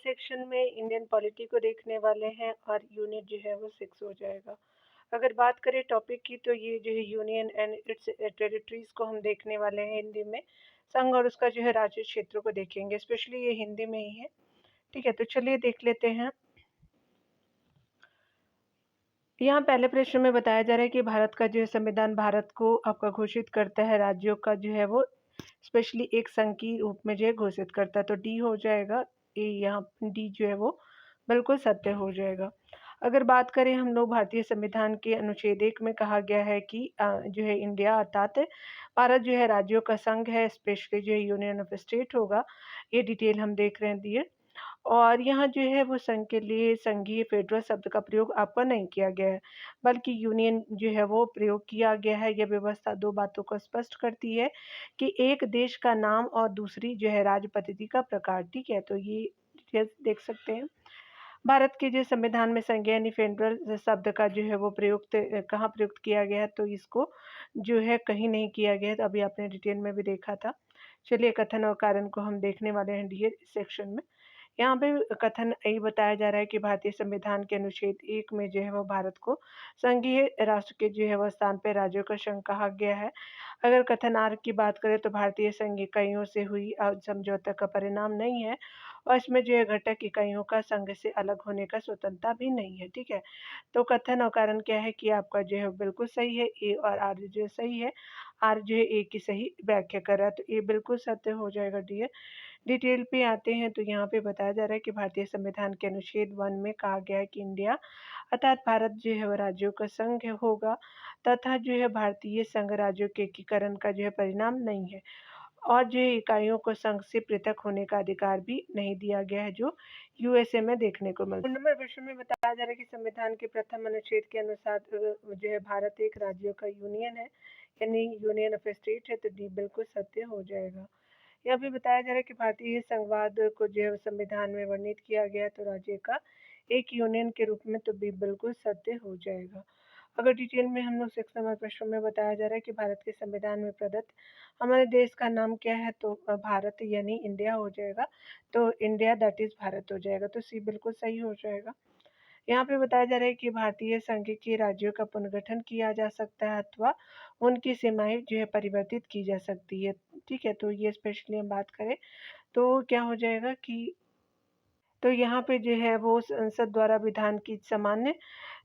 Section में Indian polity को देखने वाले हैं और यूनिट जो है वो 6 हो जाएगा। अगर बात करें टॉपिक की तो ये जो है यूनियन एंड इट्स टेरिटरीज़ को हम देखने वाले हैं हिंदी में। संघ और उसका जो है राज्य क्षेत्रों को देखेंगे, स्पेशली ये हिंदी में ही है। ठीक है, तो चलिए देख लेते हैं। यहाँ पहले प्रश्न में बताया जा रहा है कि भारत का जो है संविधान भारत को आपका घोषित करता है, राज्यों का जो है वो स्पेशली एक संघ के रूप में जो है घोषित करता है, तो डी हो जाएगा। ए यहाँ डी जो है वो बिल्कुल सत्य हो जाएगा। अगर बात करें हम लोग भारतीय संविधान के अनुच्छेद 1 में कहा गया है कि जो है इंडिया अर्थात भारत जो है राज्यों का संघ है, स्पेशली जो है यूनियन ऑफ स्टेट होगा। ये डिटेल हम देख रहे हैं दिए। और यहाँ जो है वो संघ के लिए संघीय फेडरल शब्द का प्रयोग आपका नहीं किया गया है, बल्कि यूनियन जो है वो प्रयोग किया गया है। यह व्यवस्था दो बातों को स्पष्ट करती है कि एक देश का नाम और दूसरी जो है राज्य पद्धति का प्रकार। ठीक है, तो ये डिटेल्स देख सकते हैं। भारत के जो संविधान में संघ यानी फेडरल शब्द का जो है वो प्रयुक्त कहाँ प्रयुक्त किया गया है, तो इसको जो है कहीं नहीं किया गया है। तो अभी आपने डिटेल में भी देखा था। चलिए कथन और कारण को हम देखने वाले हैं डी सेक्शन में। यहाँ पे कथन यही बताया जा रहा है कि भारतीय संविधान के अनुच्छेद 1 में जो है वो भारत को संघीय राष्ट्र के जो है वो स्थान पे राज्यों का संघ कहा गया है। अगर कथन आर की बात करें तो भारतीय संघ इकाइयों से हुई समझौता का परिणाम नहीं है और इसमें जो है घटक इकाइयों का संघ से अलग होने का स्वतंत्रता भी नहीं है। ठीक है, तो कथन और कारण क्या है कि आपका जो है बिल्कुल सही है, ए और आर जो है सही है। आर जो है ए की सही व्याख्या कर रहा है, तो ए बिल्कुल सत्य हो जाएगा डी। डिटेल पे आते हैं तो यहाँ पे बताया जा रहा है कि भारतीय संविधान के अनुच्छेद 1 में कहा गया है कि इंडिया अर्थात भारत जो है वो राज्यों का संघ होगा तथा जो है भारतीय संघ राज्यों के एकीकरण का जो है परिणाम नहीं है और जो है इकाइयों को संघ से पृथक होने का अधिकार भी नहीं दिया गया है, जो यूएसए में देखने को मिलता है। नंबर प्रश्न में बताया जा रहा है कि संविधान के प्रथम अनुच्छेद के अनुसार जो है भारत एक राज्यों का यूनियन है, यानी यूनियन ऑफ स्टेट है, तो डी बिल्कुल सत्य हो जाएगा। यहाँ पे बताया जा रहा है कि भारतीय संघवाद को जो है संविधान में वर्णित किया गया तो राज्य का एक यूनियन के रूप में, तो बी बिल्कुल सत्य हो जाएगा। अगर डिटेल में हम लोग 6 नंबर प्रश्न में बताया जा रहा है कि भारत के संविधान में प्रदत्त हमारे देश का नाम क्या है, तो भारत यानी इंडिया हो जाएगा। तो इंडिया दैट इज भारत हो जाएगा, तो सी बिल्कुल सही हो जाएगा। यहाँ पे बताया जा रहा है कि भारतीय संघ के राज्यों का पुनर्गठन किया जा सकता है अथवा उनकी सीमाएं जो है परिवर्तित की जा सकती है। ठीक है, तो ये स्पेशली हम बात करें तो क्या हो जाएगा कि तो यहाँ पे जो है वो संसद द्वारा विधान की सामान्य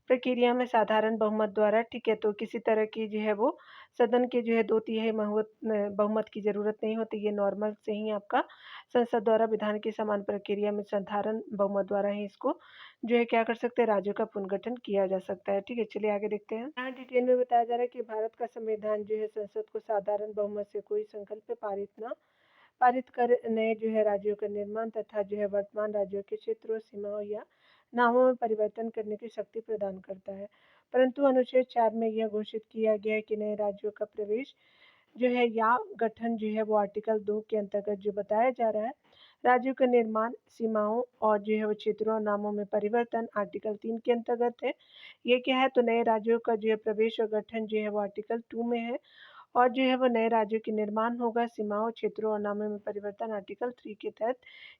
प्रक्रिया में साधारण बहुमत द्वारा, ठीक है, तो किसी तरह की जो है वो सदन के जो है 2/3 बहुमत की ज़रूरत नहीं होती। ये नॉर्मल से ही आपका संसद द्वारा विधान की समान प्रक्रिया में साधारण बहुमत द्वारा ही इसको जो है क्या कर सकते हैं, राज्यों का पुनर्गठन किया जा सकता है। ठीक है, चलिए आगे देखते हैं। यहाँ डिटेल में बताया जा रहा है कि भारत का संविधान जो है संसद को साधारण बहुमत से कोई संकल्प पारित कर नए जो है राज्यों का निर्माण तथा जो है वर्तमान राज्यों के क्षेत्रों, सीमाओं या नामों में परिवर्तन करने की शक्ति प्रदान करता है। परंतु अनुच्छेद 4 में यह घोषित किया गया है कि नए राज्यों का प्रवेश जो है या गठन जो है वो आर्टिकल 2 के अंतर्गत जो बताया जा रहा है, राज्यों का निर्माण, सीमाओं और जो है वो क्षेत्रों और नामों में परिवर्तन आर्टिकल 3 के अंतर्गत है। ये क्या है, तो नए राज्यों का जो है प्रवेश और गठन जो है वो आर्टिकल 2 में है और जो है वो नए राज्यों के निर्माण होगा, सीमाओं, क्षेत्रों और नामों में परिवर्तन आर्टिकल 3 के तहत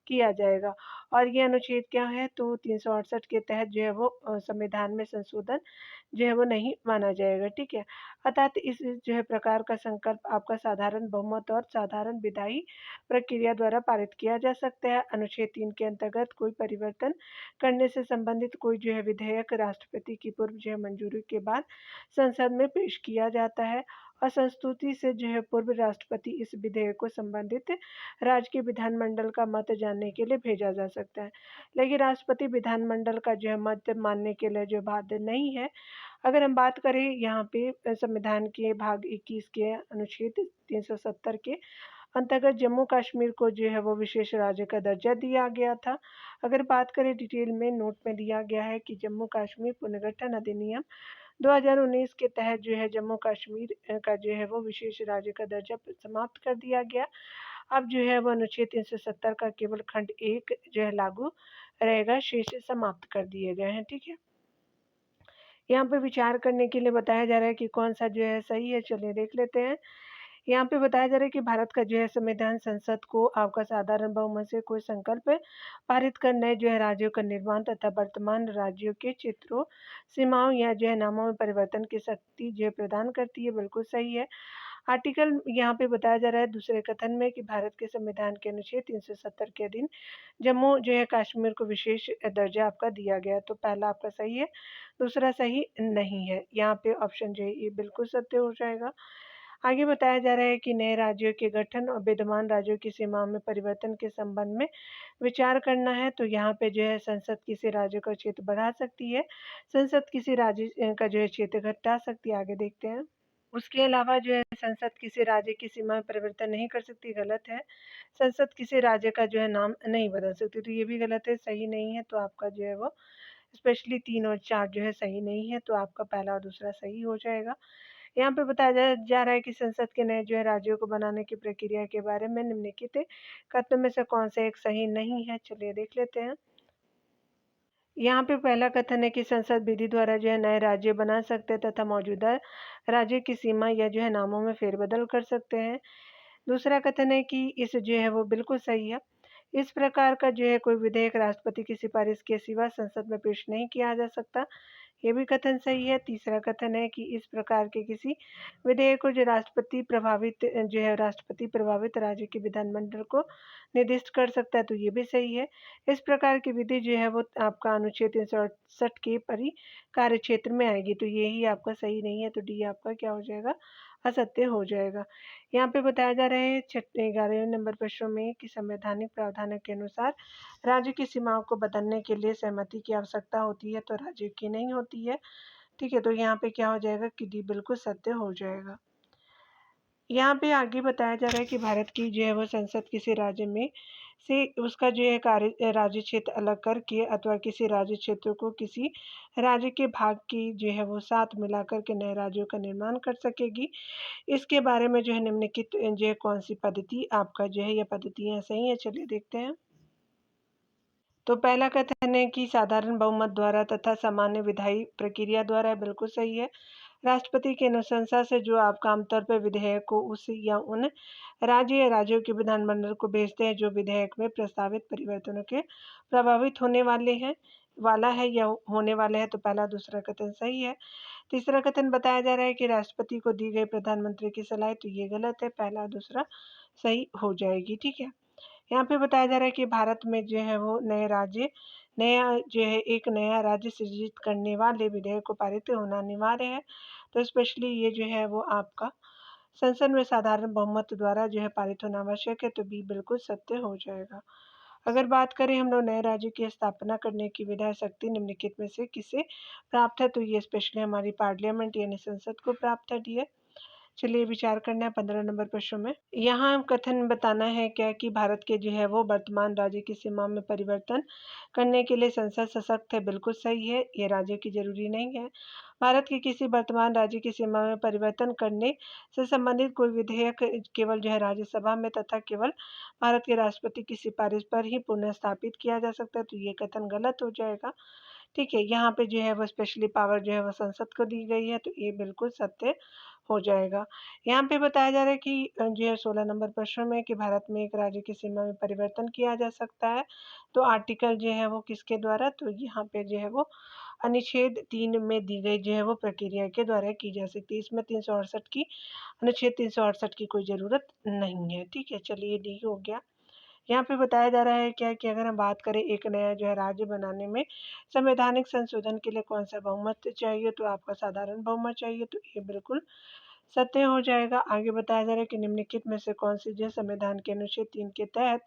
किया जाएगा। और ये अनुच्छेद क्या है, तो 368 के तहत जो है वो संविधान में संशोधन जो है वो नहीं माना जाएगा। ठीक है, अर्थात इस जो है प्रकार का संकल्प आपका साधारण बहुमत और साधारण विधायी प्रक्रिया द्वारा पारित किया जा सकता है। अनुच्छेद 3 के अंतर्गत कोई परिवर्तन करने से संबंधित कोई जो है विधेयक राष्ट्रपति की पूर्व जो है मंजूरी के बाद संसद में पेश किया जाता है और संस्तुति से जो है पूर्व राष्ट्रपति इस विधेयक को संबंधित राज्य के विधानमंडल का मत जानने के लिए भेजा जा सकता है। लेकिन राष्ट्रपति विधानमंडल का जो है मत मानने के लिए जो बाध्य नहीं है। अगर हम बात करें यहाँ पे संविधान के भाग 21 के अनुच्छेद 370 के अंतर्गत जम्मू कश्मीर को जो है वो विशेष राज्य का दर्जा दिया गया था। अगर बात करें डिटेल में नोट में दिया गया है कि जम्मू कश्मीर पुनर्गठन अधिनियम 2019 के तहत जो है जम्मू कश्मीर का जो है वो विशेष राज्य का दर्जा समाप्त कर दिया गया। अब जो है वो अनुच्छेद 370 का केवल खंड 1 जो है लागू रहेगा, शेष समाप्त कर दिए गए हैं। ठीक है, यहाँ पे विचार करने के लिए बताया जा रहा है कि कौन सा जो है सही है। चलिए देख लेते हैं। यहाँ पे बताया जा रहा है कि भारत का जो है संविधान संसद को आपका साधारण बहुमत से कोई संकल्प पारित कर नए जो है राज्यों का निर्माण तथा वर्तमान राज्यों के क्षेत्रों, सीमाओं या जो है नामों में परिवर्तन की शक्ति जो है प्रदान करती है, बिल्कुल सही है। आर्टिकल यहाँ पे बताया जा रहा है दूसरे कथन में कि भारत के संविधान के अनुच्छेद 370 के अधीन जम्मू जो है कश्मीर को विशेष दर्जा आपका दिया गया, तो पहला आपका सही है, दूसरा सही नहीं है। यहाँ पे ऑप्शन जो है ये बिल्कुल सत्य हो जाएगा। आगे बताया जा रहा है कि नए राज्यों के गठन और विद्यमान राज्यों की सीमाओं में परिवर्तन के संबंध में विचार करना है, तो यहाँ पे जो है संसद किसी राज्य का क्षेत्र बढ़ा सकती है, संसद किसी राज्य का जो है क्षेत्र घटा सकती है। आगे देखते हैं। उसके अलावा जो है संसद किसी राज्य की सीमा में परिवर्तन नहीं कर सकती, गलत है। संसद किसी राज्य का जो है नाम नहीं बदल सकती, तो ये भी गलत है, सही नहीं है। तो आपका जो है वो स्पेशली 3 और 4 जो है सही नहीं है, तो आपका पहला और दूसरा सही हो जाएगा। यहाँ पे बताया जा रहा है कि संसद के नए जो है राज्यों को बनाने की प्रक्रिया के बारे में निम्नलिखित कथनों में से कौन सा एक सही नहीं है, चलिए देख लेते हैं। यहाँ पे पहला कथन है कि संसद विधि द्वारा जो है नए राज्य बना सकते हैं तथा मौजूदा राज्य की सीमा या जो है नामों में फेरबदल कर सकते हैं। दूसरा कथन है कि इस जो है वो बिल्कुल सही है। इस प्रकार का जो है कोई विधेयक राष्ट्रपति की सिफारिश के सिवा संसद में पेश नहीं किया जा सकता, ये भी कथन सही है। तीसरा कथन है कि इस प्रकार के किसी विधेयक को जो है राष्ट्रपति प्रभावित राज्य के विधानमंडल को निर्दिष्ट कर सकता है, तो ये भी सही है। इस प्रकार की विधि जो है वो आपका अनुच्छेद 368 के कार्य क्षेत्र में आएगी, तो यही आपका सही नहीं है, तो डी आपका क्या हो जाएगा, असत्य हो जाएगा। यहाँ पे बताया जा रहा है 11वें नंबर प्रश्न में कि संवैधानिक प्रावधानों के अनुसार राज्य की सीमाओं को बदलने के लिए सहमति की आवश्यकता होती है, तो राज्य की नहीं होती है। ठीक है, तो यहाँ पे क्या हो जाएगा कि डी बिल्कुल सत्य हो जाएगा। यहाँ पे आगे बताया जा रहा है कि भारत की जो है वो संसद किसी राज्य में से उसका जो है कार्य राज्य क्षेत्र अलग करके अथवा किसी राज्य क्षेत्र को किसी राज्य के भाग की जो है वो साथ मिलाकर के नए राज्यों का निर्माण कर सकेगी। इसके बारे में जो है निम्नलिखित जो है कौन सी पद्धति आपका जो है ये पद्धतियाँ सही है, चलिए देखते हैं। तो पहला कथन है कि साधारण बहुमत द्वारा तथा सामान्य विधायी प्रक्रिया द्वारा, बिल्कुल सही है। राष्ट्रपति की अनुशंसा से जो आपका आमतौर पर विधेयक को उस या उन राज्य या राज्यों के विधानमंडल को भेजते हैं जो विधेयक में प्रस्तावित परिवर्तनों के प्रभावित होने वाला है या होने वाले हैं, तो पहला दूसरा कथन सही है। तीसरा कथन बताया जा रहा है कि राष्ट्रपति को दी गई प्रधानमंत्री की सलाह, तो ये गलत है, पहला दूसरा सही हो जाएगी। ठीक है, यहाँ पे बताया जा रहा है कि भारत में जो है वो एक नया राज्य सृजित करने वाले विधेयक को पारित होना अनिवार्य है, तो स्पेशली ये जो है वो आपका संसद में साधारण बहुमत द्वारा जो है पारित होना आवश्यक है, तो बी बिल्कुल सत्य हो जाएगा। अगर बात करें हम लोग नए राज्य की स्थापना करने की विधायी शक्ति निम्नलिखित में से किसे प्राप्त है, तो ये स्पेशली हमारी पार्लियामेंट यानी संसद को प्राप्त है, डी है। चलिए विचार करना है 15 नंबर प्रश्न में। यहाँ कथन बताना है क्या कि भारत के जो है वो वर्तमान राज्य की सीमा में परिवर्तन करने के लिए संसद सशक्त है, बिल्कुल सही है, ये राज्य की जरूरी नहीं है। भारत के किसी वर्तमान राज्य की सीमा में परिवर्तन करने से संबंधित कोई विधेयक केवल जो है राज्यसभा में तथा केवल भारत के राष्ट्रपति की सिफारिश पर ही पुनः स्थापित किया जा सकता है, तो ये कथन गलत हो जाएगा। ठीक है, यहाँ पे जो है वो स्पेशली पावर जो है वो संसद को दी गई है, तो ये बिल्कुल सत्य हो जाएगा। यहाँ पे बताया जा रहा है कि जो है 16 नंबर प्रश्न में कि भारत में एक राज्य की सीमा में परिवर्तन किया जा सकता है, तो आर्टिकल जो है वो किसके द्वारा, तो यहाँ पे जो है वो अनुच्छेद 3 में दी गई जो है वो प्रक्रिया के द्वारा की जा सकती है। इसमें 368 की अनुच्छेद 368 की कोई ज़रूरत नहीं है। ठीक है, चलिए डी हो गया। यहाँ पे बताया जा रहा है क्या कि अगर हम बात करें एक नया जो है राज्य बनाने में संवैधानिक संशोधन के लिए कौन सा बहुमत चाहिए, तो आपका साधारण बहुमत चाहिए, तो ये बिल्कुल सत्य हो जाएगा। आगे बताया जा रहा है कि निम्नलिखित में से कौन सी जो है संविधान के अनुच्छेद 3 के तहत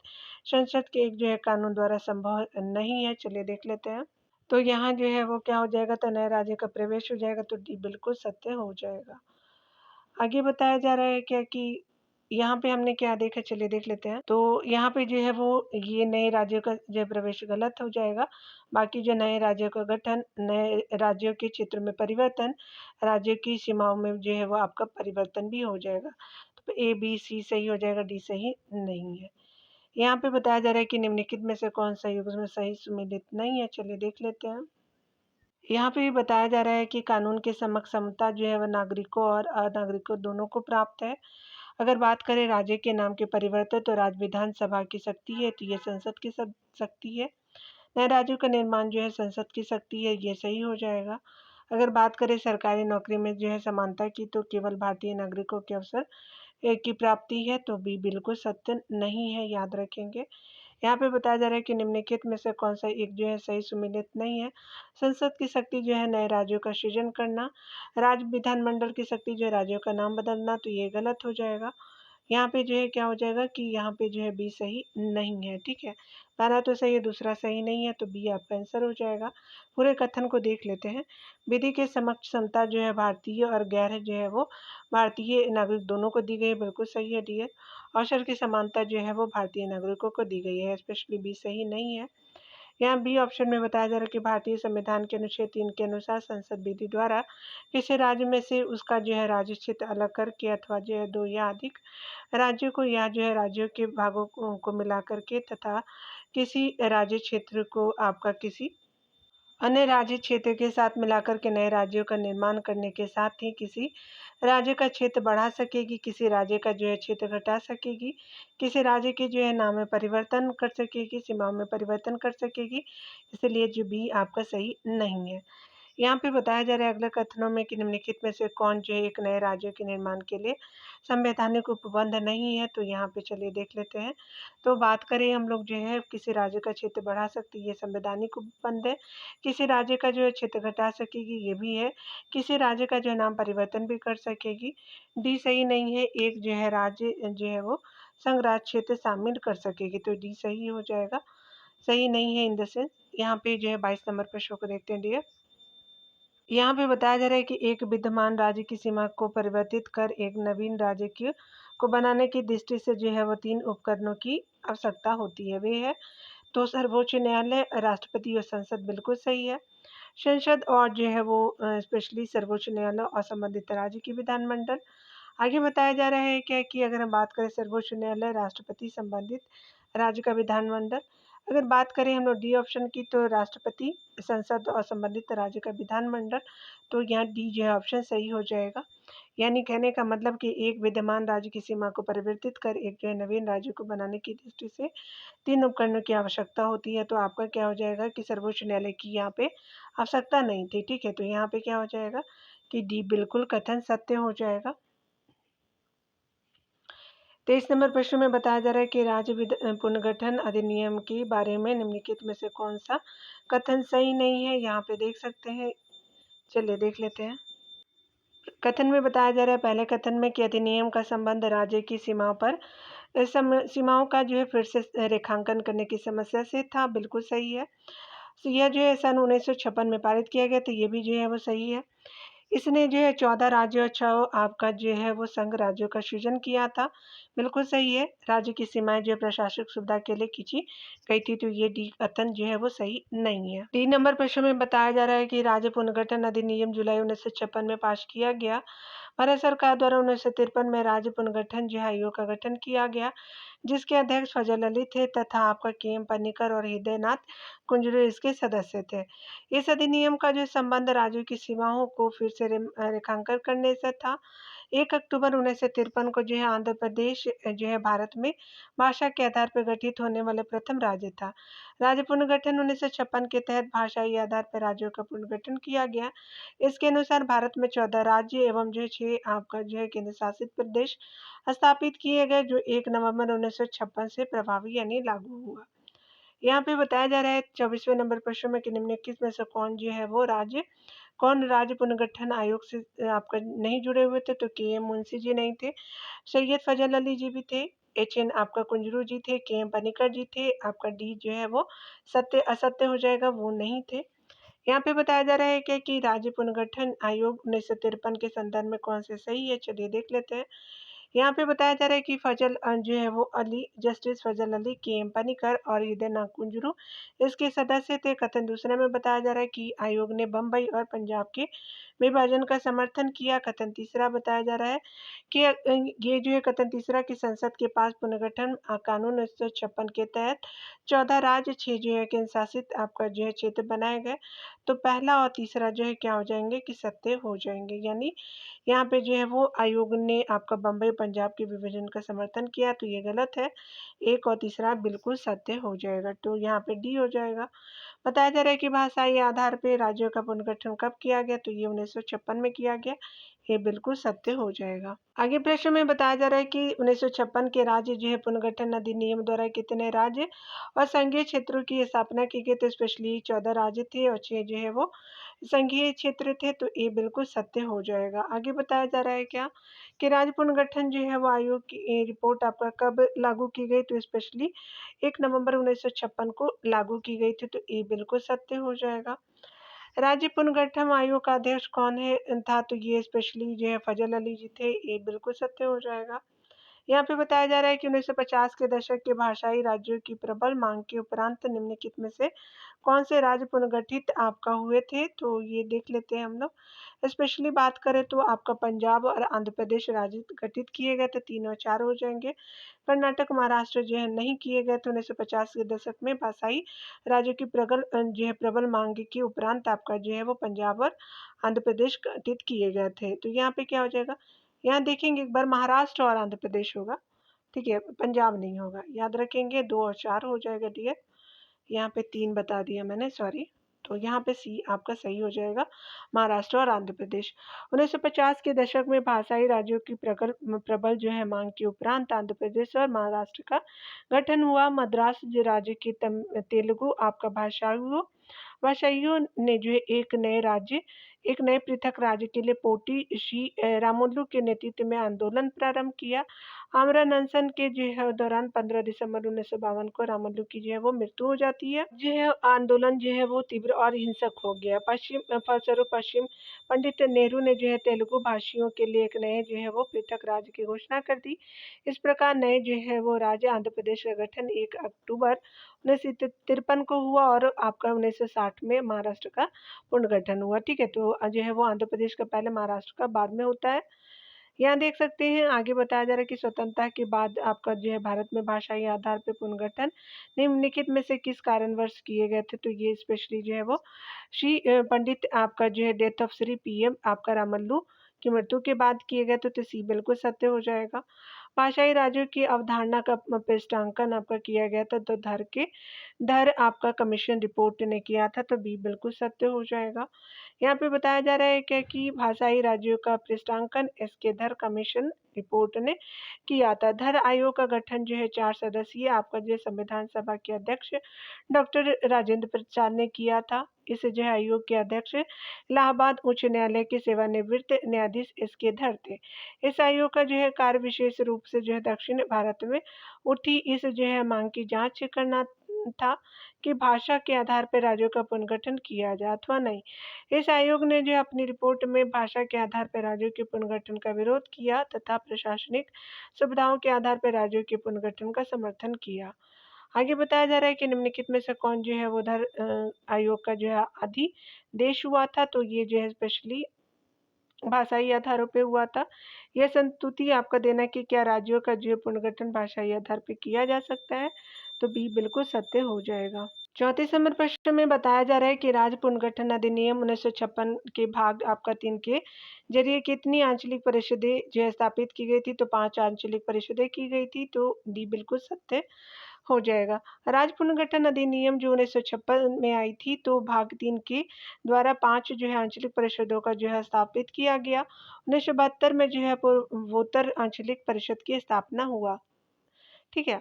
संसद के एक जो है कानून द्वारा संभव नहीं है, चलिए देख लेते हैं। तो यहाँ जो है वो क्या हो जाएगा, तो नए राज्य का प्रवेश हो जाएगा, तो डी बिल्कुल सत्य हो जाएगा। आगे बताया जा रहा है क्या कि यहाँ पे हमने क्या देखा, चलिए देख लेते हैं। तो यहाँ पे जो है वो ये नए राज्यों का जो है प्रवेश गलत हो जाएगा। बाकी जो नए राज्यों का गठन, नए राज्यों के क्षेत्र में परिवर्तन, राज्य की सीमाओं में जो है वो आपका परिवर्तन भी हो जाएगा, तो ए बी सी सही हो जाएगा, डी सही नहीं है। यहाँ पे बताया जा रहा है कि निम्नलिखित में से कौन सा युग्म में सही सुमेलित नहीं है, चलिए देख लेते हैं। यहाँ पे भी बताया जा रहा है कि कानून के समक्ष समता जो है वह नागरिकों और अनागरिकों दोनों को प्राप्त है। अगर बात करें राज्य के नाम के परिवर्तन, तो राज्य विधानसभा की शक्ति है, तो ये संसद की शक्ति है। नए राज्यों का निर्माण जो है संसद की शक्ति है, ये सही हो जाएगा। अगर बात करें सरकारी नौकरी में जो है समानता की, तो केवल भारतीय नागरिकों के अवसर की प्राप्ति है, तो भी बिल्कुल सत्य नहीं है, याद रखेंगे। यहाँ पे बताया जा रहा है कि निम्नलिखित में से कौन सा एक जो है सही सुमेलित नहीं है। संसद की शक्ति जो है नए राज्यों का सृजन करना, राज्य विधानमंडल की शक्ति जो है राज्यों का नाम बदलना, तो ये गलत हो जाएगा। यहाँ पे जो है क्या हो जाएगा कि यहाँ पे जो है बी सही नहीं है, ठीक है। पहला तो सही है, दूसरा सही नहीं है, तो बी आपका आंसर हो जाएगा। पूरे कथन को देख लेते हैं। विधि के समक्ष समता जो है भारतीय और गैर जो है वो भारतीय नागरिक दोनों को दी गई है, बिल्कुल सही है डी है। अवसर की समानता जो है वो भारतीय नागरिकों को दी गई है, स्पेशली बी सही नहीं है। यहाँ बी ऑप्शन में बताया जा रहा है कि भारतीय संविधान के अनुच्छेद 3 के अनुसार संसद विधि द्वारा किसी राज्य में से उसका जो है राज्य क्षेत्र अलग करके अथवा जो है 2 या अधिक राज्यों को या जो है राज्यों के भागों को मिला करके तथा किसी राज्य क्षेत्र को आपका किसी अन्य राज्य क्षेत्र के साथ मिलाकर के नए राज्यों का निर्माण करने के साथ ही किसी राज्य का क्षेत्र बढ़ा सकेगी, किसी राज्य का जो है क्षेत्र घटा सकेगी, किसी राज्य के जो है नाम में परिवर्तन कर सकेगी, सीमाओं में परिवर्तन कर सकेगी। इसलिए जो बी आपका सही नहीं है। यहाँ पे बताया जा रहा है अगले कथनों में कि निम्नलिखित में से कौन जो है एक नए राज्य के निर्माण के लिए संवैधानिक उपबंध नहीं है, तो यहाँ पे चलिए देख लेते हैं। तो बात करें हम लोग जो है किसी राज्य का क्षेत्र बढ़ा सकती है, ये संवैधानिक उपबंध है। किसी राज्य का जो है क्षेत्र घटा सकेगी, ये भी है। किसी राज्य का जो है नाम परिवर्तन भी कर सकेगी, डी सही नहीं है। एक जो है राज्य जो है वो संघ राज्य क्षेत्र शामिल कर सकेगी, तो डी सही हो जाएगा। सही नहीं है इन द सेंस। यहाँ पे जो है 22 नंबर प्रश्न को देखते हैं डियर। यहाँ पे बताया जा रहा है कि एक विद्यमान राज्य की सीमा को परिवर्तित कर एक नवीन राज्य को बनाने की दृष्टि से जो है वो 3 उपकरणों की आवश्यकता होती है। वे है तो सर्वोच्च न्यायालय, राष्ट्रपति और संसद, बिल्कुल सही है। संसद और जो है वो स्पेशली सर्वोच्च न्यायालय और संबंधित राज्य की विधानमंडल। आगे बताया जा रहा है क्या कि अगर हम बात करें सर्वोच्च न्यायालय, राष्ट्रपति, संबंधित राज्य का विधानमंडल। अगर बात करें हम लोग डी ऑप्शन की, तो राष्ट्रपति, संसद और संबंधित राज्य का विधानमंडल, तो यहाँ डी जो है ऑप्शन सही हो जाएगा। यानी कहने का मतलब कि एक विद्यमान राज्य की सीमा को परिवर्तित कर एक जो है नवीन राज्य को बनाने की दृष्टि से 3 उपकरणों की आवश्यकता होती है। तो आपका क्या हो जाएगा कि सर्वोच्च न्यायालय की यहाँ पे आवश्यकता नहीं थी, ठीक है। तो यहाँ पे क्या हो जाएगा कि डी बिल्कुल कथन सत्य हो जाएगा। 23 नंबर प्रश्न में बताया जा रहा है कि राज्य पुनर्गठन अधिनियम के बारे में निम्नलिखित में से कौन सा कथन सही नहीं है, यहाँ पे देख सकते हैं। चलिए देख लेते हैं। कथन में बताया जा रहा है पहले कथन में कि अधिनियम का संबंध राज्य की सीमाओं पर सीमाओं का जो है फिर से रेखांकन करने की समस्या से था, बिल्कुल सही है। तो यह जो है सन 1956 में पारित किया गया, तो ये भी जो है वो सही है। इसने जो है 14 राज्यों और 6 आपका जो है वो संघ राज्यों का सृजन किया था, बिल्कुल सही है। राज्य की सीमाएं जो है प्रशासनिक सुविधा के लिए खींची गई थी, तो ये डी कथन जो है वो सही नहीं है। 3 नंबर प्रश्न में बताया जा रहा है कि राज्य पुनर्गठन अधिनियम जुलाई 1956 में पास किया गया। भारत सरकार द्वारा 1953 में राज्य पुनर्गठन जो है आयोग का गठन किया गया, जिसके अध्यक्ष फजल अली थे तथा आपका के एम पन्नीकर और हृदयनाथ कुंजरू इसके सदस्य थे। इस अधिनियम का जो संबंध राज्यों की सीमाओं को फिर से रेखांकन करने से था। 1 अक्टूबर 1953 को जो है आंध्र प्रदेश जो है भारत में भाषा के आधार पर गठित होने वाले प्रथम राज्य था। राज्य पुनर्गठन 1956 के तहत भाषाई आधार पर राज्यों का पुनर्गठन किया गया। इसके अनुसार भारत में 14 राज्य एवं जो 6 आपका जो है केंद्र शासित प्रदेश स्थापित किए गए, जो 1 नवंबर 1956 से प्रभावी यानी लागू हुआ। यहाँ पे बताया जा रहा है 24वें नंबर प्रश्न में कि निम्नलिखित में से कौन राज्य पुनर्गठन आयोग से आपका नहीं जुड़े हुए थे, तो के एम मुंशी जी नहीं थे, सैयद फजल अली जी भी थे, एच एन आपका कुंजरू जी थे, के एम पनिकर जी थे। आपका डी जो है वो सत्य असत्य हो जाएगा, वो नहीं थे। यहाँ पे बताया जा रहा है कि राज्य पुनर्गठन आयोग 1953 के संदर्भ में कौन से सही है, चलिए देख लेते हैं। यहाँ पे बताया जा रहा है कि फजल जो है वो अली, जस्टिस फजल अली, के एम पनिकर और हृदय नाथ कुंजरू इसके सदस्य थे। कथन दूसरे में बताया जा रहा है कि आयोग ने बम्बई और पंजाब के विभाजन का समर्थन किया। कथन तीसरा बताया जा रहा है कि ये जो है कथन तीसरा की संसद के पास पुनर्गठन कानून 1956 के तहत 14 राज्य, 6 जो है केंद्र शासित आपका जो है क्षेत्र बनाए गए। तो पहला और तीसरा जो है क्या हो जाएंगे कि सत्य हो जाएंगे। यानी यहाँ पे जो है वो आयोग ने आपका बम्बई पंजाब के विभाजन का समर्थन किया, तो ये गलत है। 1 और तीसरा बिल्कुल सत्य हो जाएगा, तो यहाँ पे डी हो जाएगा। बताया जा रहा है कि भाषाई आधार पे राज्यों का पुनर्गठन कब किया गया, तो ये 1956 में किया गया। ये बिल्कुल सत्य हो जाएगा। आगे प्रश्न में बताया जा रहा है कि 1956 के राज्य जो है पुनर्गठन अधिनियम द्वारा कितने राज्य और संघीय क्षेत्रों की स्थापना की गई, तो स्पेशली 14 राज्य थे और 6 जो है वो संघीय क्षेत्र थे, तो ये बिल्कुल सत्य हो जाएगा। आगे बताया जा रहा है क्या कि राज्य पुनर्गठन जो है वो आयोग की रिपोर्ट आपका कब लागू की गई, तो स्पेशली 1 नवंबर 1956 को लागू की गई थी, तो ये बिल्कुल सत्य हो जाएगा। राज्य पुनर्गठन आयोग का अध्यक्ष कौन है था, तो ये स्पेशली जो है फजल अली जी थे, ये बिल्कुल सत्य हो जाएगा। यहाँ पे बताया जा रहा है कि 1950 के दशक के भाषाई राज्यों की प्रबल मांग के उपरांत निम्नलिखित में से कौन से राज्य पुनर्गठित आपका हुए थे, तो ये देख लेते हैं हम लोग। स्पेशली बात करें तो आपका पंजाब और आंध्र प्रदेश राज्य गठित किए गए थे, 3 और 4 हो जाएंगे। कर्नाटक महाराष्ट्र जो है नहीं किए गए थे 1950 के दशक में भाषाई राज्यों की प्रबल मांग के उपरांत आपका जो है वो पंजाब और आंध्र प्रदेश गठित किए गए थे, तो यहाँ पे क्या हो जाएगा, यहाँ देखेंगे एक बार महाराष्ट्र और आंध्र प्रदेश होगा, ठीक है, पंजाब नहीं होगा, याद रखेंगे 2 और 4 हो जाएगा डियर। यहाँ पे 3 बता दिया मैंने, सॉरी, तो यहाँ पे सी आपका सही हो जाएगा, महाराष्ट्र और आंध्र प्रदेश। 1950 के दशक में भाषाई राज्यों की प्रबल जो है मांग के उपरांत आंध्र प्रदेश और महाराष्ट्र का गठन हुआ। मद्रास राज्य की तेलुगु आपका भाषाइयों ने जो है एक नए पृथक राज्य के लिए पोटी श्री रामुलु के नेतृत्व में आंदोलन प्रारंभ किया। आमरण अनशन के जो है दौरान 15 दिसंबर 1952 को रामुलु की जो है वो मृत्यु हो जाती है। जो है आंदोलन जो है वो तीव्र और हिंसक हो गया। फलस्वरूप पश्चिम पंडित नेहरू ने जो है तेलुगु भाषियों के लिए एक नए जो है वो पृथक राज्य की घोषणा कर दी। इस प्रकार नए जो है वो राज्य आंध्र प्रदेश का गठन 1 अक्टूबर 1953 को हुआ और आपका 1960 में महाराष्ट्र का पुनर्गठन हुआ, ठीक है, तो जो है वो आंध्र प्रदेश का पहले, महाराष्ट्र का बाद में होता है। यहाँ देख सकते हैं आगे बताया जा रहा है कि स्वतंत्रता के बाद आपका जो है भारत में भाषाई आधार पर पुनर्गठन निम्नलिखित में से किस कारणवश किए गए थे, तो ये स्पेशली जो है वो श्री पंडित आपका जो है डेथ ऑफ श्री पीएम आपका रामल्लू की मृत्यु के बाद किए गए थे, तो सी बिल्कुल सत्य हो जाएगा। भाषाई राज्यों की अवधारणा का पृष्ठांकन आपका किया गया था, तो धर आपका कमीशन रिपोर्ट ने किया था, तो बी बिल्कुल सत्य हो जाएगा। यहाँ पे बताया जा रहा है क्या कि भाषाई राज्यों का पृष्ठांकन एसके धर कमीशन रिपोर्ट ने किया था। धर आयोग का गठन जो है 4 सदस्यीय आपका जो संविधान सभा के अध्यक्ष डॉक्टर राजेंद्र प्रसाद ने किया था। इस जो है आयोग के अध्यक्ष इलाहाबाद उच्च न्यायालय के सेवानिवृत्त न्यायाधीश एसके धर थे। इस आयोग का जो है कार्य विशेष रूप से जो है दक्षिण भारत में उठी इस जो है मांग की जांच करना था कि भाषा के आधार पर राज्यों का पुनर्गठन किया जाए अथवा नहीं। इस आयोग ने जो अपनी रिपोर्ट में भाषा के आधार पर राज्यों के पुनर्गठन का विरोध किया तथा प्रशासनिक सुविधाओं के आधार पर राज्यों के पुनर्गठन का समर्थन किया। आगे बताया जा रहा है कि निम्नलिखित में से कौन जो है उधर आयोग का जो है अधिदेश हुआ था, तो ये जो है स्पेशली भाषाई आधारों पे हुआ था। यह संस्तुति आपका देना कि क्या राज्यों का जो पुनर्गठन भाषाई आधार पे किया जा सकता है, तो बी बिल्कुल सत्य हो जाएगा। 34 नंबर प्रश्न में बताया जा रहा है कि राज्य पुनर्गठन अधिनियम 1956 के भाग आपका 3 के जरिए कितनी आंचलिक परिषदें जो है स्थापित की गई थी, तो 5 आंचलिक परिषदें की गई थी, तो डी बिल्कुल सत्य हो जाएगा। राज्य पुनर्गठन अधिनियम जो 1956 में आई थी, तो भाग 3 के द्वारा 5 जो है आंचलिक परिषदों का जो है स्थापित किया गया। 1972 में जो है पूर्वोत्तर आंचलिक परिषद की स्थापना हुआ, ठीक है।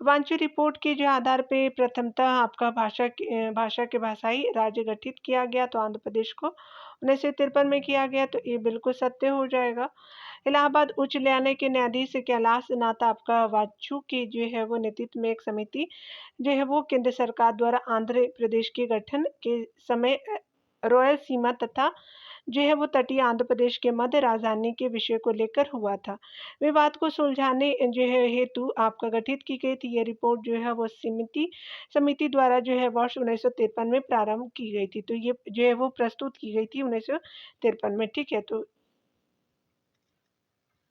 वांचो रिपोर्ट के जो आधार पे प्रथमतः आपका भाषा के भाषाई राज्य गठित किया गया, तो आंध्र प्रदेश को 1953 में किया गया, तो ये बिल्कुल सत्य हो जाएगा। इलाहाबाद उच्च न्यायालय के न्यायाधीश कैलाश नाथ आपका वाचू के जो है वो नेतृत्व में एक समिति जो है वो केंद्र सरकार द्वारा आंध्र प्रदेश के गठन के समय रॉयल सीमा तथा जो है वो तटीय आंध्र प्रदेश के मध्य राजधानी के विषय को लेकर हुआ था। विवाद को सुलझाने जो है हेतु आपका गठित की गई थी। यह रिपोर्ट जो है वो समिति द्वारा जो है वर्ष 1953 में प्रारंभ की गई थी, तो ये जो है वो प्रस्तुत की गई थी 1953 में, ठीक है। तो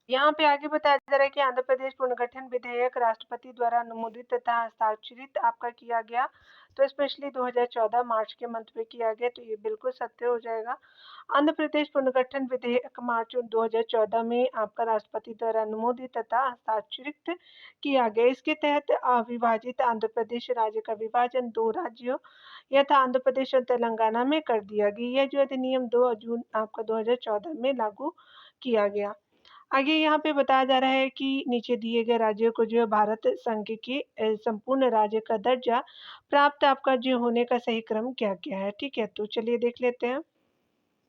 यहाँ पे आगे बताया जा रहा है कि आंध्र प्रदेश पुनर्गठन विधेयक राष्ट्रपति द्वारा अनुमोदित तथा हस्ताक्षरित आपका किया गया, तो स्पेशली 2014 मार्च के मंथ में किया गया, तो ये बिल्कुल सत्य हो जाएगा। आंध्र प्रदेश पुनर्गठन विधेयक मार्च 2014 में आपका राष्ट्रपति द्वारा अनुमोदित तथा हस्ताक्षरित किया गया। इसके तहत अविभाजित आंध्र प्रदेश राज्य का विभाजन 2 राज्यों यथा आंध्र प्रदेश और तेलंगाना में कर दिया गया। यह जो अधिनियम 2 जून आपका 2014 में लागू किया गया। आगे यहाँ पे बताया जा रहा है कि नीचे दिए गए राज्यों को जो है भारत संघ के संपूर्ण राज्य का दर्जा प्राप्त आपका जो होने का सही क्रम क्या-क्या है, ठीक है? तो चलिए देख लेते हैं।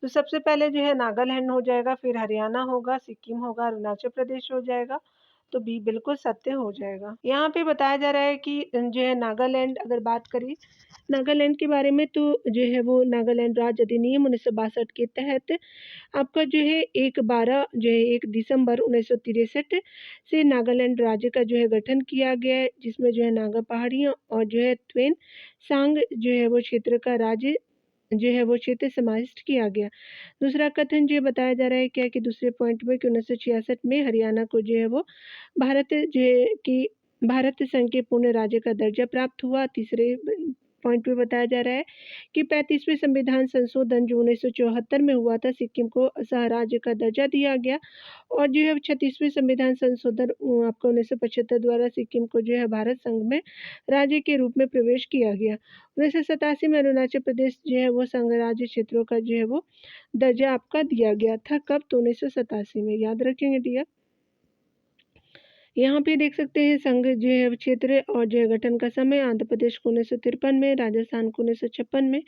तो सबसे पहले जो है नागालैंड हो जाएगा, फिर हरियाणा होगा, सिक्किम होगा, अरुणाचल प्रदेश हो जाएगा, तो बी बिल्कुल सत्य हो जाएगा। यहाँ पे बताया जा रहा है कि जो है नागालैंड अगर बात करें नागालैंड के बारे में, तो जो है वो नागालैंड राज्य अधिनियम 1962 के तहत आपका जो है 1 दिसंबर 1963 से नागालैंड राज्य का जो है गठन किया गया है, जिसमें जो है नागा पहाड़ियों और जो है त्वेन सांग जो है वो क्षेत्र का राज्य जो है वो क्षेत्र समाविष्ट किया गया। दूसरा कथन जो बताया जा रहा है क्या कि दूसरे पॉइंट में कि 1966 में हरियाणा को जो है वो भारत जो है कि भारत संघ के पूर्ण राज्य का दर्जा प्राप्त हुआ। तीसरे पॉइंट में बताया जा रहा है कि 35वें संविधान संशोधन जो 1974 में हुआ था, सिक्किम को सह राज्य का दर्जा दिया गया और जो है 36वें संविधान संशोधन आपको 1975 द्वारा सिक्किम को जो है भारत संघ में राज्य के रूप में प्रवेश किया गया। 1987 में अरुणाचल प्रदेश जो है वो संघ राज्य क्षेत्रों का जो है वो दर्जा आपका दिया गया था। कब? तो 1987 में, याद रखेंगे डियर। यहाँ पे देख सकते हैं संघ जो है क्षेत्र और जो है गठन का समय आंध्र प्रदेश को 1953 में, राजस्थान को 1956 में,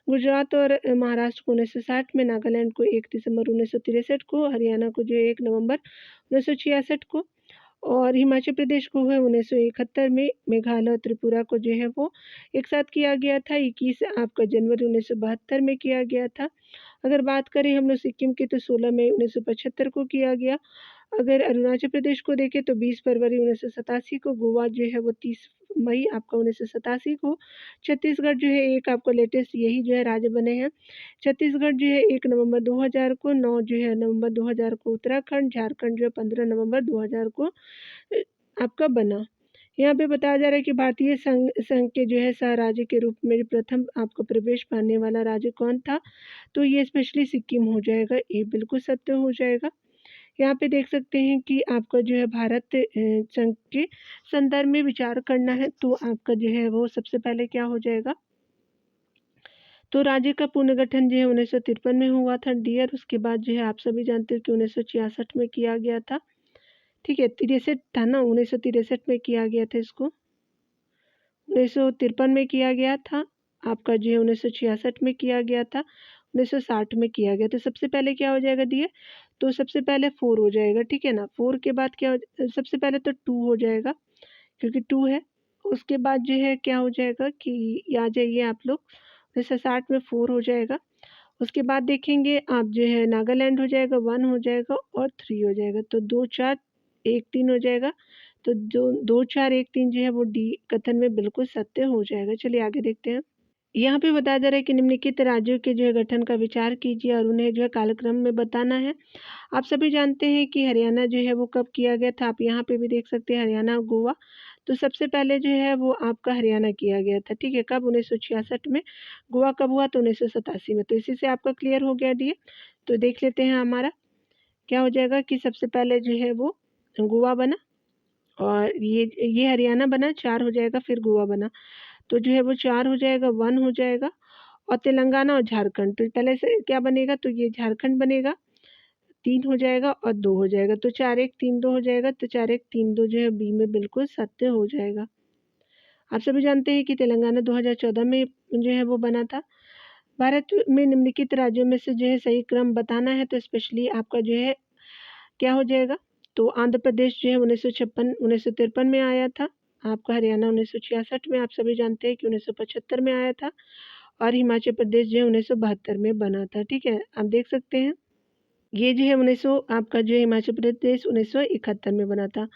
गुजरात और महाराष्ट्र को 1960 में, नागालैंड को 1 दिसंबर 1963 को, हरियाणा को जो है 1 नवंबर 1966 को और हिमाचल प्रदेश को है 1971 में, मेघालय और त्रिपुरा को जो है वो एक साथ किया गया था 21 आपका जनवरी 1972 में किया गया था। अगर बात करें हम लोग सिक्किम की तो 16 मई 1975 को किया गया। अगर अरुणाचल प्रदेश को देखें तो 20 फरवरी 1987 को, गोवा जो है वो 30 मई आपका 1987 को, छत्तीसगढ़ जो है एक आपका लेटेस्ट यही जो है राज्य बने हैं। छत्तीसगढ़ जो है 1 नवंबर 2000 को, 9 जो है नवंबर 2000 को उत्तराखंड, झारखंड जो है 15 नवंबर 2000 को आपका बना। यहाँ पे बताया जा रहा है कि भारतीय संघ के जो है सह राज्य के रूप में प्रथम आपको प्रवेश पाने वाला राज्य कौन था, तो ये स्पेशली सिक्किम हो जाएगा, ये बिल्कुल सत्य हो जाएगा। यहाँ पे देख सकते हैं कि आपका जो है भारत संघ के संदर्भ में विचार करना है, तो आपका जो है वो सबसे पहले क्या हो जाएगा, तो राज्य का पुनर्गठन जो है 1953 में हुआ था डियर। उसके बाद जो है आप सभी जानते हो कि 1966 में किया गया था, ठीक है। 63 था ना, 1963 में किया गया था इसको, 1953 में किया गया था आपका जो है 1966 में किया गया था, 1960 में किया गया। तो सबसे पहले क्या हो जाएगा दिए, तो सबसे पहले 4 हो जाएगा, ठीक है ना। 4 के बाद क्या सबसे पहले तो 2 हो जाएगा क्योंकि 2 है। उसके बाद जो है क्या हो जाएगा कि आ जाइए आप लोग, 1960 में 4 हो जाएगा। उसके बाद देखेंगे आप जो है नागालैंड हो जाएगा, 1 हो जाएगा और 3 हो जाएगा, तो 2 4 1 3 हो जाएगा। तो जो 2 4 1 3 जो है वो डी कथन में बिल्कुल सत्य हो जाएगा। चलिए आगे देखते हैं। यहाँ पे बताया जा रहा है कि निम्नलिखित राज्यों के जो है गठन का विचार कीजिए और उन्हें जो है कालक्रम में बताना है। आप सभी जानते हैं कि हरियाणा जो है वो कब किया गया था, आप यहाँ पे भी देख सकते हैं हरियाणा और गोवा। तो सबसे पहले जो है वो आपका हरियाणा किया गया था, ठीक है। कब? 1966 में। गोवा कब हुआ? तो 1987 में। तो इसी से आपका क्लियर हो गया दिए। तो देख लेते हैं हमारा क्या हो जाएगा कि सबसे पहले जो है वो गोवा बना और ये हरियाणा बना, 4 हो जाएगा, फिर गोवा बना, तो जो है वो 4 हो जाएगा, 1 हो जाएगा और तेलंगाना और झारखंड, तो पहले से क्या बनेगा, तो ये झारखंड बनेगा, 3 हो जाएगा और 2 हो जाएगा, तो 4 1 3 2 हो जाएगा, तो 4 1 3 2 जो है बी में बिल्कुल सत्य हो जाएगा। आप सभी जानते हैं कि तेलंगाना 2014 में जो है वो बना था। भारत में निम्नलिखित राज्यों में से जो है सही क्रम बताना है, तो स्पेशली आपका जो है क्या हो जाएगा, तो आंध्र प्रदेश जो है 1953 में आया था, आपका हरियाणा 1966 में, आप सभी जानते हैं कि 1975 में आया था और हिमाचल प्रदेश जो है 1972 में बना था, ठीक है। आप देख सकते हैं ये जो है 1900 आपका जो है हिमाचल प्रदेश 1971 में बना था,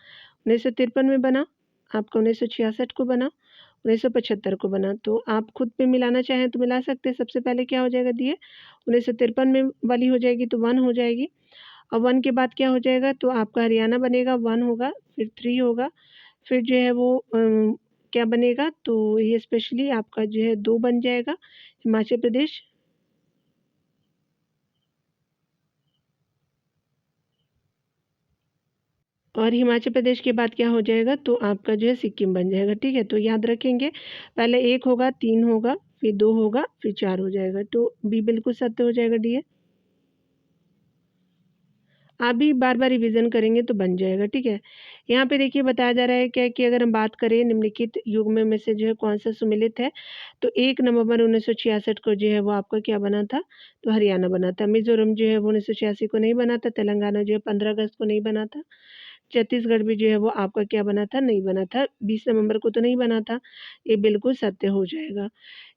1953 में बना, आपका 1966 को बना, 1975 को बना। तो आप खुद पे मिलाना चाहें तो मिला सकते हैं। सबसे पहले क्या हो जाएगा दिए, 1953 में वाली हो जाएगी तो 1 हो जाएगी और 1 के बाद क्या हो जाएगा, तो आपका हरियाणा बनेगा, 1 होगा, फिर 3 होगा, फिर जो है वो क्या बनेगा, तो ये स्पेशली आपका जो है 2 बन जाएगा हिमाचल प्रदेश। और हिमाचल प्रदेश के बाद क्या हो जाएगा, तो आपका जो है सिक्किम बन जाएगा। ठीक है, तो याद रखेंगे, पहले 1 होगा, 3 होगा, फिर 2 होगा, फिर 4 हो जाएगा, तो बी बिल्कुल सत्य हो जाएगा डियर। आप भी बार बार रिवीजन करेंगे तो बन जाएगा। ठीक है, यहाँ पे देखिए बताया जा रहा है क्या कि अगर हम बात करें निम्नलिखित युग्म में से जो है कौन सा सुमेलित है, तो 1 नवंबर 1966 को जो है वो आपका क्या बना था, तो हरियाणा बना था। मिजोरम जो है वो 1986 को नहीं बना था। तेलंगाना जो है 15 अगस्त को नहीं बना था। छत्तीसगढ़ भी जो है वो आपका क्या बना था, नहीं बना था। 20 नवंबर को तो नहीं बना था, ये बिल्कुल सत्य हो जाएगा।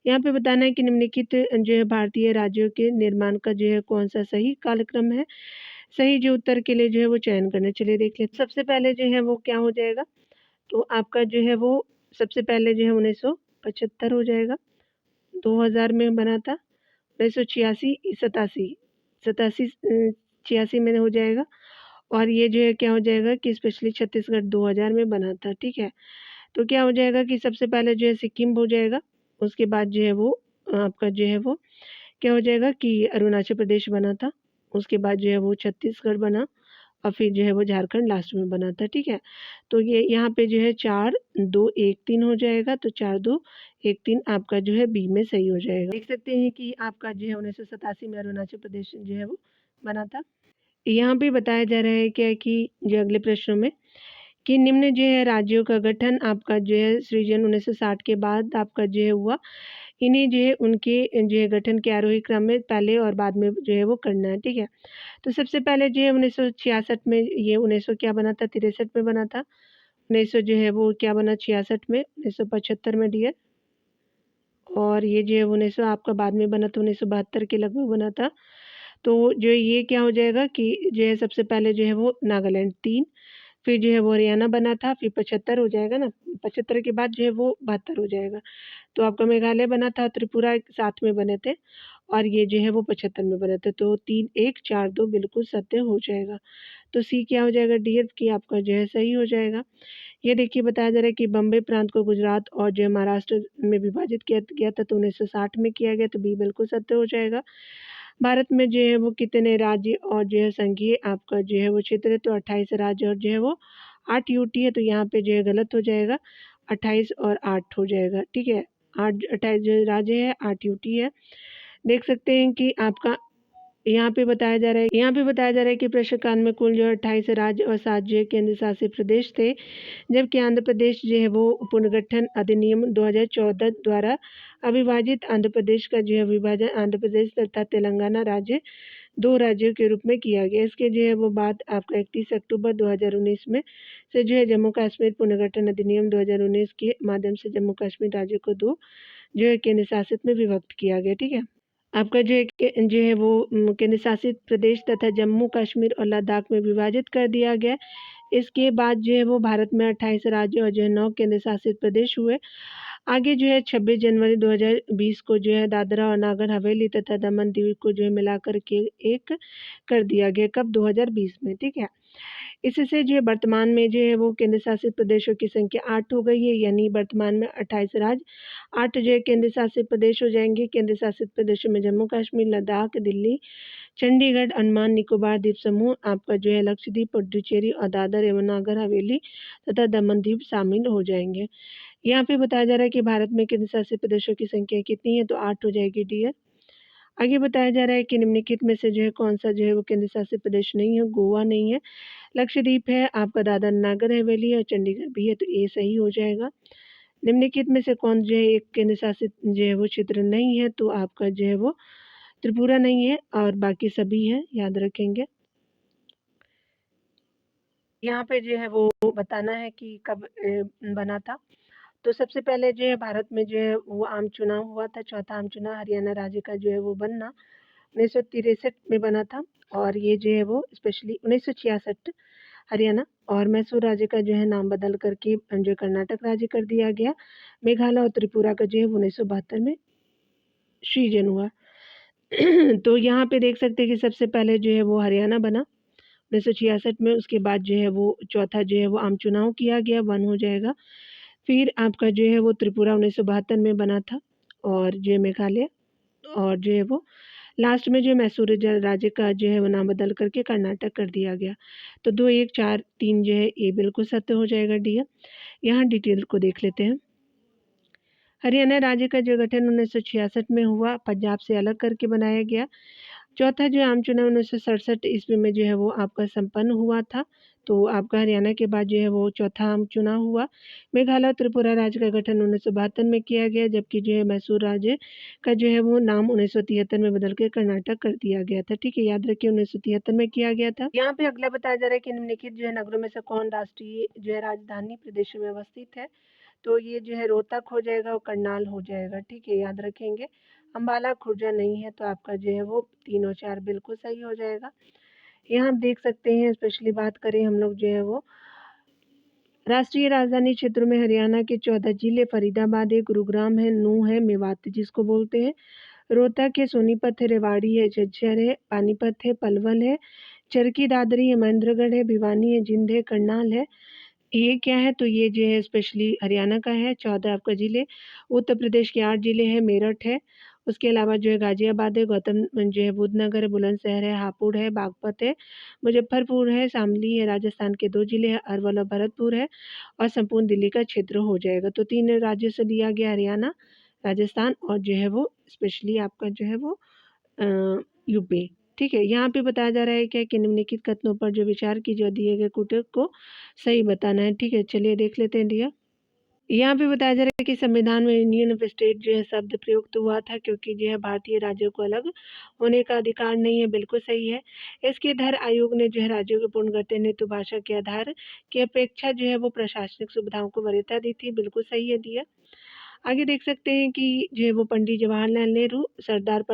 यहाँ पे बताना है कि निम्नलिखित जो है भारतीय राज्यों के निर्माण का जो है कौन सा सही कालक्रम है। सही जो उत्तर के लिए जो है वो चयन करना, चलिए देख लेते। सबसे पहले जो है वो क्या हो जाएगा, तो आपका जो है वो सबसे पहले जो है 1975 हो जाएगा। 2000 में बना था। 1986 सतासी सतासी 86 में हो जाएगा। और ये जो है क्या हो जाएगा कि स्पेशली छत्तीसगढ़ 2000 में बना था। ठीक है, तो क्या हो जाएगा कि सबसे पहले जो है सिक्किम हो जाएगा। उसके बाद जो है वो आपका जो है वो क्या हो जाएगा कि अरुणाचल प्रदेश बना था। उसके बाद जो है वो छत्तीसगढ़ बना, और फिर जो है वो झारखंड लास्ट में बना था। ठीक है, तो ये यहाँ पे जो है 4 2 1 3 हो जाएगा, तो 4 2 1 3 आपका जो है बी में सही हो जाएगा। देख सकते हैं कि आपका जो है 1987 में अरुणाचल प्रदेश जो है वो बना था। यहाँ पे बताया जा रहा है क्या कि जो अगले प्रश्नों में कि निम्न जो है राज्यों का गठन आपका जो है सृजन 1960 के बाद आपका जो है हुआ। इन्हें जो है उनके जो है गठन के आरोही क्रम में पहले और बाद में जो है वो करना है। ठीक है, तो सबसे पहले जो है 1966 में, ये 1900 क्या बना था, 63 में बना था। 1900 जो है वो क्या बना 66 में, 1975 में डियर। और ये जो है 1900 आपका बाद में बना था, 1972 के लगभग बना था। तो जो ये क्या हो जाएगा कि जो है सबसे पहले जो है वो नागालैंड 3, फिर जो है वो हरियाणा बना था, फिर 75 हो जाएगा ना, 75 के बाद जो है वो 72 हो जाएगा। तो आपका मेघालय बना था, त्रिपुरा साथ में बने थे, और ये जो है वो 75 में बने थे। तो 3 1 4 2 बिल्कुल सत्य हो जाएगा। तो सी क्या हो जाएगा डियर की आपका जो है सही हो जाएगा। ये देखिए बताया जा रहा है कि बम्बई प्रांत को गुजरात और जो है महाराष्ट्र में विभाजित किया गया था, तो 1960 में किया गया, तो बी बिल्कुल सत्य हो जाएगा। भारत में जो है वो कितने राज्य और जो है संघीय आपका जो है वो क्षेत्र है, तो 28 राज्य और जो है वो 8 यूटी है, तो यहाँ पे जो है गलत हो जाएगा, 28 और 8 हो जाएगा। ठीक है, 8 28 जो राज्य है, 8 यूटी है। देख सकते हैं कि आपका यहाँ पे बताया जा रहा है कि प्रश्न काल में कुल जो 28 राज्य और 7 जो केंद्र शासित प्रदेश थे, जबकि आंध्र प्रदेश जो है वो पुनर्गठन अधिनियम 2014 द्वारा अविभाजित आंध्र प्रदेश का जो है विभाजन आंध्र प्रदेश तथा तेलंगाना राज्य 2 राज्यों के रूप में किया गया। इसके जो है वो बात आपका 31 अक्टूबर 2019 में से जो है जम्मू कश्मीर पुनर्गठन अधिनियम 2019 के माध्यम से जम्मू कश्मीर राज्य को 2 जो है केंद्र शासित में विभक्त किया गया। ठीक है, आपका जो है वो केंद्र शासित प्रदेश तथा जम्मू कश्मीर और लद्दाख में विभाजित कर दिया गया। इसके बाद जो है वो भारत में 28 राज्य और जो है 9 केंद्र शासित प्रदेश हुए। आगे जो है 26 जनवरी 2020 को जो है दादरा और नागर हवेली तथा दमन दीव को जो है मिलाकर के एक कर दिया गया। कब, 2020 में। ठीक है, इससे जो है वर्तमान में जो है वो केंद्र शासित प्रदेशों की संख्या 8 हो गई है, यानी वर्तमान में 28 राज्य, 8 जो है केंद्र शासित प्रदेश हो जाएंगे। केंद्र शासित प्रदेशों में जम्मू कश्मीर, लद्दाख, दिल्ली, चंडीगढ़, अंडमान निकोबार द्वीप समूह, आपका जो है लक्षद्वीप, पुडुचेरी और दादर एवं नागर हवेली तथा दमन द्वीप शामिल हो जाएंगे। यहाँ पे बताया जा रहा है कि भारत में केंद्र शासित प्रदेशों की संख्या कितनी है, तो 8 हो जाएगी डियर। आगे बताया जा रहा है कि निम्नलिखित में से जो है कौन सा जो है वो केंद्र शासित प्रदेश नहीं है, गोवा नहीं है, लक्षद्वीप है, आपका दादर नागर हवेली और चंडीगढ़ भी है, तो ये सही हो जाएगा। निम्नलिखित में से कौन जो है एक केंद्र शासित जो है वो क्षेत्र नहीं है, तो आपका जो है वो त्रिपुरा नहीं है और बाकी सभी हैं, याद रखेंगे। यहाँ पे जो है वो बताना है कि कब बना था। तो सबसे पहले जो है भारत में जो है वो आम चुनाव हुआ था, चौथा आम चुनाव हरियाणा राज्य का जो है वो बनना 1963 में बना था। और ये जो है वो स्पेशली 1966 हरियाणा और मैसूर राज्य का जो है नाम बदल करके जो कर्नाटक राज्य कर दिया गया। मेघालय और त्रिपुरा का जो है 1972 में सृजन हुआ। तो यहाँ पे देख सकते हैं कि सबसे पहले जो है वो हरियाणा बना, 1966 में। उसके बाद जो है वो चौथा जो है वो आम चुनाव किया गया, 1 हो जाएगा। फिर आपका जो है वो त्रिपुरा 1972 में बना था, और जो है मेघालय, और जो है वो लास्ट में जो है मैसूर राज्य का जो है वो नाम बदल करके कर्नाटक कर दिया गया। तो 2, 1, 4, 3 जो है ये बिल्कुल सत्य हो जाएगा डियर। यहाँ डिटेल को देख लेते हैं। हरियाणा राज्य का जो गठन 1966 में हुआ, पंजाब से अलग करके बनाया गया। चौथा जो आम चुनाव 1967 ईस्वी में जो है वो आपका संपन्न हुआ था। तो आपका हरियाणा के बाद जो है वो चौथा आम चुनाव हुआ। मेघालय और त्रिपुरा राज्य का गठन 1972 में किया गया, जबकि जो है मैसूर राज्य का जो है वो नाम 1973 में बदल के कर्नाटक कर दिया गया था। ठीक है, याद रखिए 1973 में किया गया था। यहाँ पे अगला बताया जा रहा है कि निम्नलिखित जो है नगरों में से कौन राष्ट्रीय जो है राजधानी प्रदेश में अवस्थित है। तो ये जो है रोहतक हो जाएगा और करनाल हो जाएगा। ठीक है, याद रखेंगे। अम्बाला खुर्जा नहीं है, तो आपका जो है वो 3 और 4 बिल्कुल सही हो जाएगा। यहाँ आप देख सकते हैं, स्पेशली बात करें हम लोग जो है वो राष्ट्रीय राजधानी क्षेत्र में हरियाणा के 14 जिले फरीदाबाद है, गुरुग्राम है, नूंह है, मेवात जिसको बोलते हैं, रोहतक है, सोनीपत है, रेवाड़ी है, झज्जर है, पानीपत है, पलवल है, चरखी दादरी है, महेंद्रगढ़ है, भिवानी है, जिंद है, करनाल है। ये क्या है, तो ये जो है स्पेशली हरियाणा का है। 14 आपका जिले। उत्तर प्रदेश के 8 जिले हैं, मेरठ है, उसके अलावा जो है गाजियाबाद है, गौतम जो है बुद्धनगर है, बुलंदशहर है, हापुड़ है, बागपत है, मुजफ्फरपुर है, शामली है, राजस्थान के 2 जिले हैं, अरवल और भरतपुर है, और संपूर्ण दिल्ली का क्षेत्र हो जाएगा। तो 3 राज्यों से लिया गया, हरियाणा, राजस्थान और जो है वो स्पेशली आपका जो है वो यूपी। ठीक है, यहाँ पे बताया जा रहा है क्या कि निम्नलिखित कथनों पर जो विचार की जो दिए गए कुटक को सही बताना है। ठीक है, चलिए देख लेते हैं डियर। यहाँ पे बताया जा रहा है कि संविधान में यूनियन ऑफ स्टेट जो है शब्द प्रयुक्त हुआ था, क्योंकि जो है भारतीय राज्यों को अलग होने का अधिकार नहीं है। बिल्कुल सही है। इसके आधार आयोग ने जो है राज्यों के पूर्ण गठन हेतु भाषा के आधार की अपेक्षा जो है वो प्रशासनिक सुविधाओं को वरीयता दी थी। बिल्कुल सही है डियर। आगे देख सकते हैं कि जो है वो पंडित जवाहरलाल नेहरू, सरदार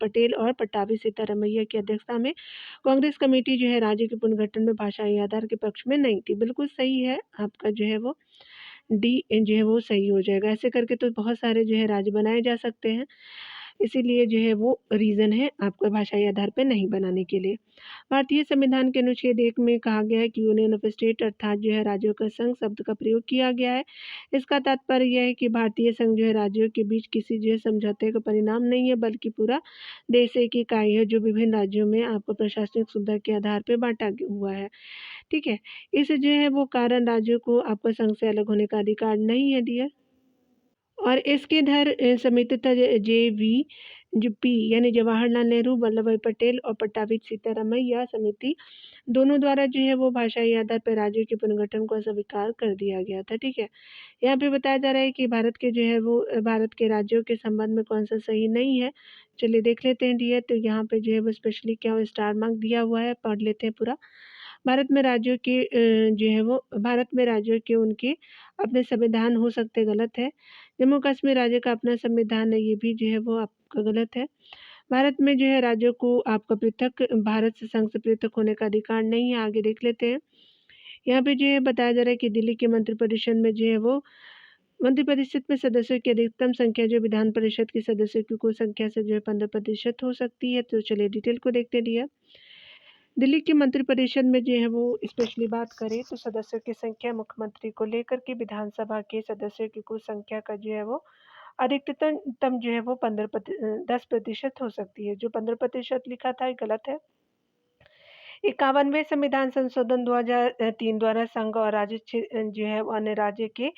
पटेल और पट्टाभी सीतारामैया की अध्यक्षता में कांग्रेस कमेटी जो है राज्य के पुनर्गठन में भाषाई आधार के पक्ष में नहीं थी। बिल्कुल सही है, आपका जो है वो डी जो है वो सही हो जाएगा। ऐसे करके तो बहुत सारे जो है राज्य बनाए जा सकते हैं, इसीलिए जो है वो रीज़न है आपका भाषाई आधार पर नहीं बनाने के लिए। भारतीय संविधान के अनुच्छेद 1 में कहा गया है कि यूनियन ऑफ स्टेट अर्थात जो है राज्यों का संघ शब्द का प्रयोग किया गया है। इसका तात्पर्य यह है कि भारतीय संघ जो है राज्यों के बीच किसी जो है समझौते का परिणाम नहीं है, बल्कि पूरा देश एक इकाई है जो विभिन्न राज्यों में आपको प्रशासनिक सुविधा के आधार पर बांटा हुआ है। ठीक है, इस जो है वो कारण राज्यों को आपका संघ से अलग होने का अधिकार नहीं है डियर। और इसके इधर समितिता जेवी जो पी यानी जवाहरलाल नेहरू, वल्लभ भाई पटेल और पट्टाभी सीतारामैया समिति दोनों द्वारा जो है वो भाषाई आधार पर राज्यों के पुनर्गठन को अस्वीकार कर दिया गया था। ठीक है, यहाँ पे बताया जा रहा है कि भारत के जो है वो भारत के राज्यों के संबंध में कौन सा सही नहीं है। चलिए देख लेते हैं डियर। तो यहाँ पे जो है वो स्पेशली क्या स्टार मार्क दिया हुआ है, पढ़ लेते हैं पूरा। भारत में राज्यों के जो है वो भारत में राज्यों के उनके अपने संविधान हो सकते, गलत है। जम्मू कश्मीर राज्य का अपना संविधान है, ये भी जो है वो आपका गलत है। भारत में जो है राज्यों को आपका पृथक भारत से संघ से पृथक होने का अधिकार नहीं है। आगे देख लेते हैं। यहाँ पे जो है बताया जा रहा है कि दिल्ली के मंत्रिपरिषद में जो है वो मंत्रिपरिषद में सदस्यों की अधिकतम संख्या जो विधान परिषद के सदस्यों की कुल संख्या से जो है 15% हो सकती है। तो चलिए डिटेल को देखते हैं। दिल्ली की मंत्रिपरिषद में जो है वो स्पेशली बात करें तो सदस्यों की संख्या मुख्यमंत्री को लेकर के विधानसभा के सदस्यों की कुल संख्या का जो है वो अधिकतम जो है वो 10% हो सकती है। जो 15% लिखा था ये गलत है। 51वें संविधान संशोधन 2003 द्वारा संघ और राज्य जो है वो अन्य राज्य के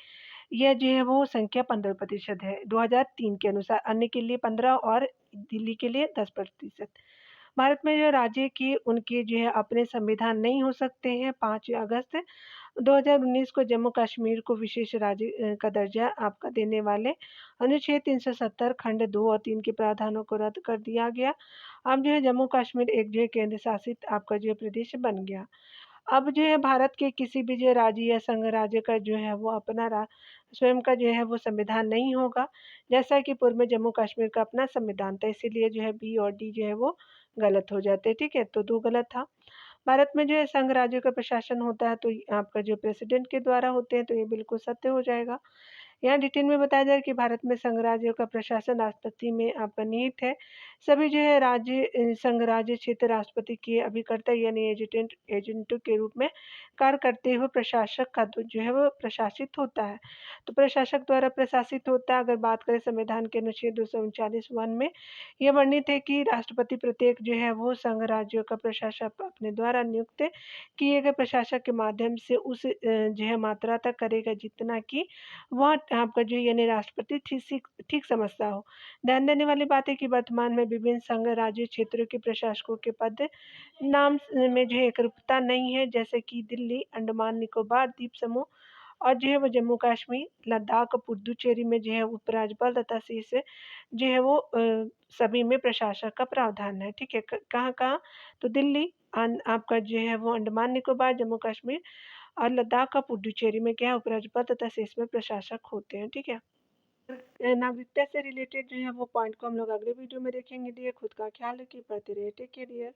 यह जो है वो संख्या 15% है 2003 के अनुसार, अन्य के लिए 15 और दिल्ली के लिए 10%। भारत में जो राज्य के उनके जो है अपने संविधान नहीं हो सकते हैं। 5 अगस्त 2019 को जम्मू कश्मीर को विशेष राज्य का दर्जा आपका देने वाले अनुच्छेद 370 खंड 2 और 3 के प्रावधानों को रद्द कर दिया गया। अब जो है जम्मू कश्मीर एक जो है केंद्र शासित आपका जो है प्रदेश बन गया। अब जो है भारत के किसी भी जो राज्य या संघ राज्य का जो है वो अपना स्वयं का जो है वो संविधान नहीं होगा, जैसा कि पूर्व में जम्मू कश्मीर का अपना संविधान था। इसीलिए जो है बी और डी जो है वो गलत हो जाते हैं। ठीक है, तो 2 गलत था। भारत में जो है संघ राज्यों का प्रशासन होता है तो आपका जो प्रेसिडेंट के द्वारा होते हैं, तो ये बिल्कुल सत्य हो जाएगा। यहाँ डिटेल में बताया जा रहा है कि भारत में संघ राज्यों का प्रशासन राष्ट्रपति में आपका निहित है। सभी जो है संघ राज्य क्षेत्र राष्ट्रपति के अभिकर्ता यानी एजेंटों के रूप में कार्य करते हुए प्रशासक का तो जो है वो प्रशासित होता है। तो प्रशासक द्वारा प्रशासित होता है। अगर बात करें संविधान के अनुच्छेद 239 वन में ये वर्णित है कि राष्ट्रपति प्रत्येक जो है वो संघ राज्यों का प्रशासक अपने द्वारा नियुक्त किए गए प्रशासक के माध्यम से उस जो है मात्रा तक करेगा जितना कि वह आपका जो यानी राष्ट्रपति ठीक समझता हो। ध्यान देने वाली बात है कि वर्तमान में विभिन्न संघ राज्य क्षेत्रों के प्रशासकों के पद नाम में जो है एकरूपता नहीं है, जैसे कि दिल्ली, अंडमान निकोबार द्वीप समूह और जो है वो जम्मू कश्मीर, लद्दाख और पुडुचेरी में जो है उपराज्यपाल तथा शीर्ष जो है वो सभी में प्रशासक का प्रावधान है। ठीक है? कहाँ-कहाँ? तो दिल्ली, आपका जो है वो अंडमान निकोबार, जम्मू कश्मीर और लद्दाख और पुडुचेरी में क्या है उपराज्यपाल तथा शेष में प्रशासक होते हैं। ठीक है? नागरिकता से रिलेटेड जो है वो पॉइंट को हम लोग अगले वीडियो में देखेंगे। लिए खुद का ख्याल रखिए, पढ़ते रहिए। Take care dear.